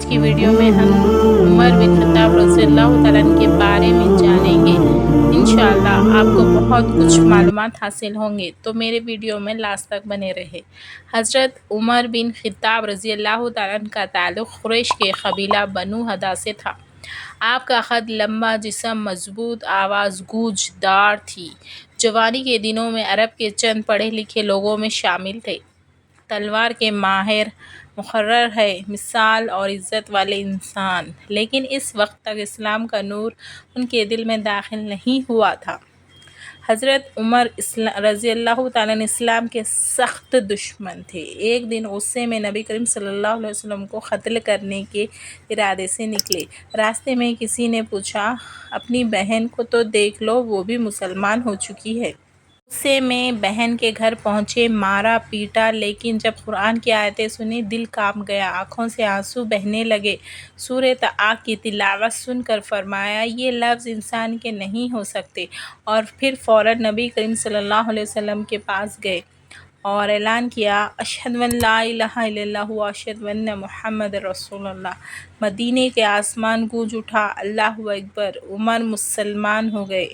آج کی ویڈیو میں ہم عمر بن خطاب رضی اللہ تعالیٰ عنہ کے بارے میں جانیں گے۔ انشاءاللہ آپ کو بہت کچھ معلومات حاصل ہوں گے، تو میرے ویڈیو میں لاسٹ تک بنے رہے۔ حضرت عمر بن خطاب رضی اللہ تعالیٰ عنہ کا تعلق قریش کے قبیلہ بنو ہدا سے تھا۔ آپ کا قد لمبا، جسم مضبوط، آواز گونج دار تھی۔ جوانی کے دنوں میں عرب کے چند پڑھے لکھے لوگوں میں شامل تھے۔ تلوار کے ماہر، مقرر ہے، مثال اور عزت والے انسان، لیکن اس وقت تک اسلام کا نور ان کے دل میں داخل نہیں ہوا تھا۔ حضرت عمر رضی اللہ تعالیٰ عنہ اسلام کے سخت دشمن تھے۔ ایک دن غصے میں نبی کریم صلی اللہ علیہ وسلم کو قتل کرنے کے ارادے سے نکلے۔ راستے میں کسی نے پوچھا، اپنی بہن کو تو دیکھ لو، وہ بھی مسلمان ہو چکی ہے۔ غصے میں بہن کے گھر پہنچے، مارا پیٹا، لیکن جب قرآن کی آیتیں سنی دل کانپ گیا، آنکھوں سے آنسو بہنے لگے۔ سورۃ طاق کی تلاوت سن کر فرمایا، یہ لفظ انسان کے نہیں ہو سکتے، اور پھر فوراً نبی کریم صلی اللہ علیہ وسلم کے پاس گئے اور اعلان کیا، اشہد ان لا الہ الا اللہ و اشہد ان محمد رسول اللہ۔ مدینے کے آسمان گونج اٹھا، اللہ اکبر، عمر مسلمان ہو گئے۔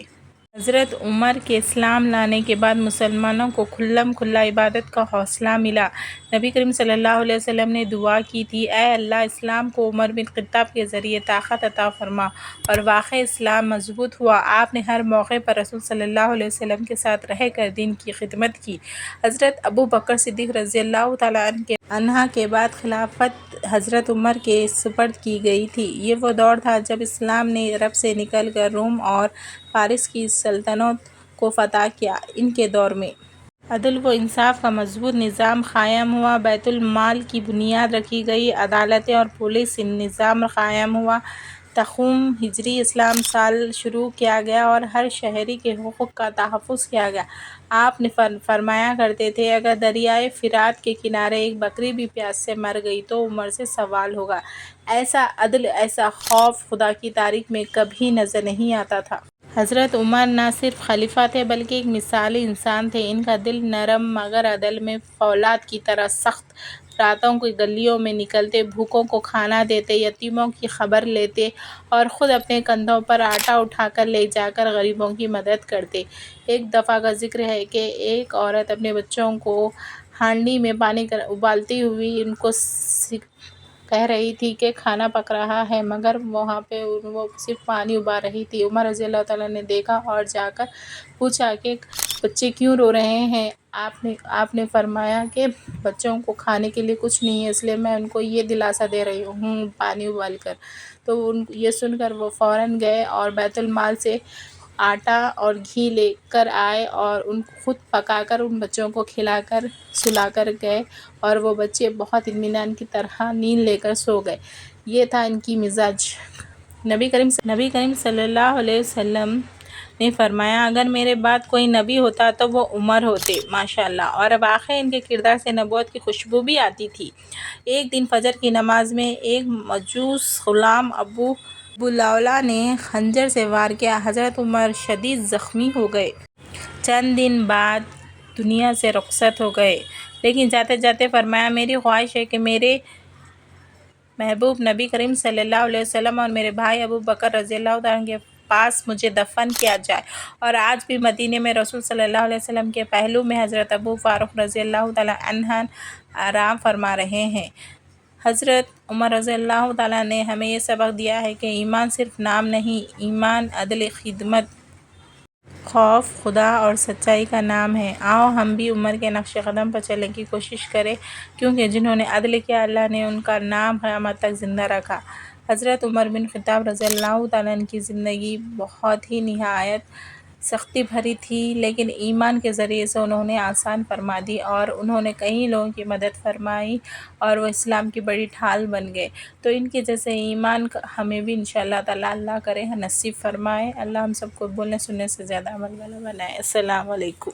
حضرت عمر کے اسلام لانے کے بعد مسلمانوں کو کھلم کھلا عبادت کا حوصلہ ملا۔ نبی کریم صلی اللہ علیہ وسلم نے دعا کی تھی، اے اللہ، اسلام کو عمر بن خطاب کے ذریعے طاقت عطا فرما، اور واقعی اسلام مضبوط ہوا۔ آپ نے ہر موقع پر رسول صلی اللہ علیہ وسلم کے ساتھ رہ کر دین کی خدمت کی۔ حضرت ابو بکر صدیق رضی اللہ تعالیٰ عنہ کے بعد خلافت حضرت عمر کے سپرد کی گئی تھی۔ یہ وہ دور تھا جب اسلام نے عرب سے نکل کر روم اور فارس کی سلطنت کو فتح کیا۔ ان کے دور میں عدل و انصاف کا مضبوط نظام قائم ہوا، بیت المال کی بنیاد رکھی گئی، عدالتیں اور پولیس نظام قائم ہوا۔ تخم ہجری اسلام سال شروع کیا گیا اور ہر شہری کے حقوق کا تحفظ کیا گیا۔ آپ نے فرمایا کرتے تھے، اگر دریائے فرات کے کنارے ایک بکری بھی پیاس سے مر گئی تو عمر سے سوال ہوگا۔ ایسا عدل، ایسا خوف خدا کی تاریخ میں کبھی نظر نہیں آتا تھا۔ حضرت عمر نہ صرف خلیفہ تھے بلکہ ایک مثالی انسان تھے۔ ان کا دل نرم مگر عدل میں فولاد کی طرح سخت۔ راتوں کی گلیوں میں نکلتے، بھوکوں کو کھانا دیتے، یتیموں کی خبر لیتے اور خود اپنے کندھوں پر آٹا اٹھا کر لے جا کر غریبوں کی مدد کرتے۔ ایک دفعہ کا ذکر ہے کہ ایک عورت اپنے بچوں کو ہانڈی میں پانی ابالتی ہوئی ان کو کہہ رہی تھی کہ کھانا پک رہا ہے، مگر وہاں پہ وہ صرف پانی ابال رہی تھی۔ عمر رضی اللہ تعالیٰ نے دیکھا اور جا کر پوچھا کہ بچے کیوں رو رہے ہیں؟ آپ نے فرمایا کہ بچوں کو کھانے کے لیے کچھ نہیں ہے، اس لیے میں ان کو یہ دلاسا دے رہی ہوں پانی ابال کر۔ تو یہ سن کر وہ فوراً گئے اور بیت المال سے آٹا اور گھی لے کر آئے اور ان کو خود پکا کر ان بچوں کو کھلا کر سلا کر گئے، اور وہ بچے بہت اطمینان کی طرح نیند لے کر سو گئے۔ یہ تھا ان کی مزاج۔ نبی کریم صلی اللہ علیہ وسلم نے فرمایا، اگر میرے بعد کوئی نبی ہوتا تو وہ عمر ہوتے، ماشاءاللہ، اور واقعی ان کے کردار سے نبوت کی خوشبو بھی آتی تھی۔ ایک دن فجر کی نماز میں ایک مجوس غلام ابو لؤلؤ نے خنجر سے وار کیا۔ حضرت عمر شدید زخمی ہو گئے۔ چند دن بعد دنیا سے رخصت ہو گئے، لیکن جاتے جاتے فرمایا، میری خواہش ہے کہ میرے محبوب نبی کریم صلی اللہ علیہ وسلم اور میرے بھائی ابو بکر رضی اللہ تعالیٰ عنہ کے پاس مجھے دفن کیا جائے۔ اور آج بھی مدینے میں رسول صلی اللہ علیہ وسلم کے پہلو میں حضرت ابو فاروق رضی اللہ تعالیٰ عنہ آرام فرما رہے ہیں۔ حضرت عمر رضی اللہ تعالیٰ نے ہمیں یہ سبق دیا ہے کہ ایمان صرف نام نہیں، ایمان عدل، خدمت، خوف خدا اور سچائی کا نام ہے۔ آؤ ہم بھی عمر کے نقش قدم پر چلنے کی کوشش کریں، کیونکہ جنہوں نے عدل کیا، اللہ نے ان کا نام قیامت تک زندہ رکھا۔ حضرت عمر بن خطاب رضی اللہ تعالیٰ عنہ کی زندگی بہت ہی نہایت سختی بھری تھی، لیکن ایمان کے ذریعے سے انہوں نے آسان فرما دی، اور انہوں نے کئی لوگوں کی مدد فرمائی اور وہ اسلام کی بڑی ڈھال بن گئے۔ تو ان کے جیسے ایمان ہمیں بھی انشاءاللہ تعالیٰ اللہ کرے نصیب فرمائے۔ اللہ ہم سب کو بولنے سننے سے زیادہ عمل والا بنائے۔ السلام علیکم۔